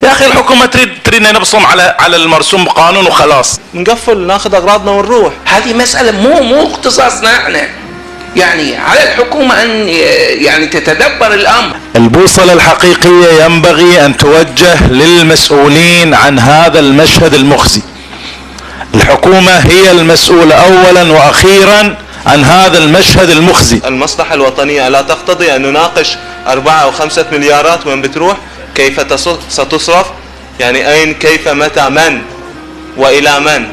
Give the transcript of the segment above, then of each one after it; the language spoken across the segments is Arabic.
يا اخي الحكومه تريدنا نبصم على المرسوم بقانون وخلاص، نقفل ناخذ اغراضنا ونروح. هذه مساله مو اختصاصنا احنا، يعني على الحكومه ان يعني تتدبر الامر. البوصله الحقيقيه ينبغي ان توجه للمسؤولين عن هذا المشهد المخزي. الحكومه هي المسؤوله اولا واخيرا عن هذا المشهد المخزي. المصلحه الوطنيه لا تقتضي ان نناقش 4 أو 5 مليارات وين بتروح، كيف ستصرف، يعني أين، كيف، متى، من، وإلى من.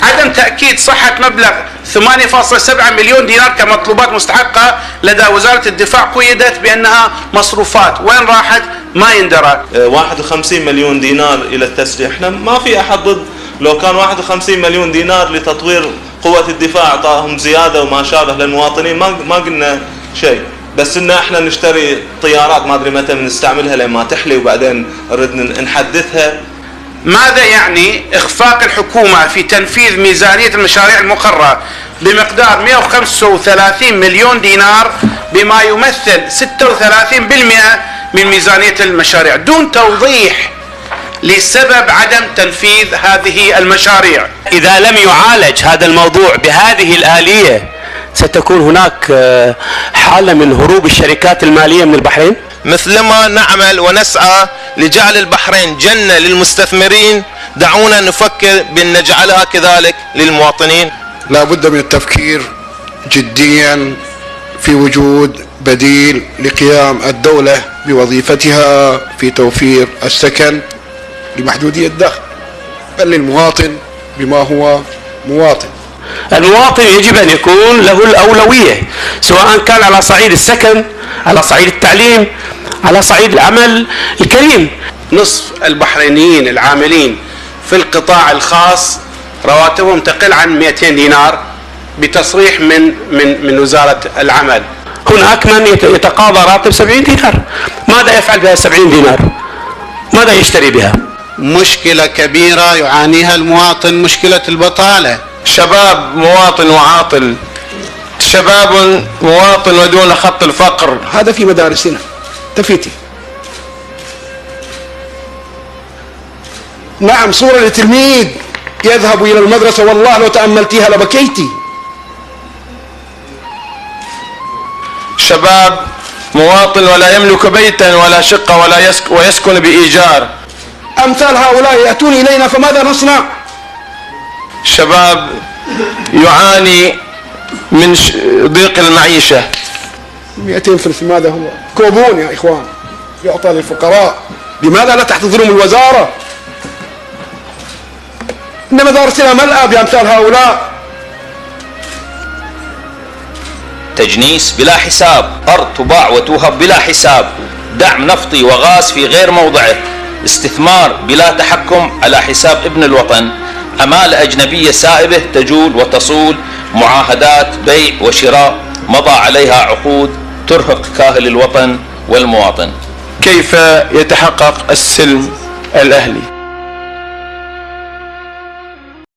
عدم تأكيد صحة مبلغ 8.7 مليون دينار كمطلوبات مستحقة لدى وزارة الدفاع قيدت بأنها مصروفات، وين راحت ما يندرى. 51 مليون دينار إلى التسليح، احنا ما في أحد ضد. لو كان 51 مليون دينار لتطوير قوة الدفاع أعطاهم زيادة وما شابه للمواطنين ما قلنا شيء، بس إن احنا نشتري طيارات ما أدري متى بنستعملها لما تحلي وبعدين نرد نحدثها. ماذا يعني إخفاق الحكومة في تنفيذ ميزانية المشاريع المقررة بمقدار 135 مليون دينار بما يمثل 36% من ميزانية المشاريع دون توضيح لسبب عدم تنفيذ هذه المشاريع؟ إذا لم يعالج هذا الموضوع بهذه الآلية ستكون هناك حالة من هروب الشركات المالية من البحرين. مثلما نعمل ونسعى لجعل البحرين جنة للمستثمرين، دعونا نفكر بأن نجعلها كذلك للمواطنين. لا بد من التفكير جديا في وجود بديل لقيام الدولة بوظيفتها في توفير السكن لمحدودي الدخل، بل للمواطن بما هو مواطن. المواطن يجب أن يكون له الأولوية، سواء كان على صعيد السكن، على صعيد التعليم، على صعيد العمل الكريم. نصف البحرينيين العاملين في القطاع الخاص رواتبهم تقل عن 200 دينار بتصريح من وزارة العمل. هناك من يتقاضى راتب 70 دينار، ماذا يفعل بها 70 دينار؟ ماذا يشتري بها؟ مشكلة كبيرة يعانيها المواطن، مشكلة البطالة. شباب مواطن وعاطل، شباب مواطن ودون خط الفقر. هذا في مدارسنا تفيتي. نعم، صورة لتلميذ يذهب إلى المدرسة والله لو تأملتيها لبكيتي. شباب مواطن ولا يملك بيتا ولا شقة ويسكن بإيجار. أمثال هؤلاء يأتون إلينا فماذا نصنع؟ شباب يعاني من ضيق المعيشة. 200 فلس ماذا هو؟ كوبون يا إخوان يعطى للفقراء. لماذا لا تحتضنهم الوزارة؟ إن مدارسنا ملأة بأمثال هؤلاء. تجنيس بلا حساب، أرض تباع وتوهب بلا حساب، دعم نفطي وغاز في غير موضعه، استثمار بلا تحكم على حساب ابن الوطن، عمالة أجنبية سائبة تجول وتصول، معاهدات بيع وشراء مضى عليها عقود ترهق كاهل الوطن والمواطن. كيف يتحقق السلم الأهلي؟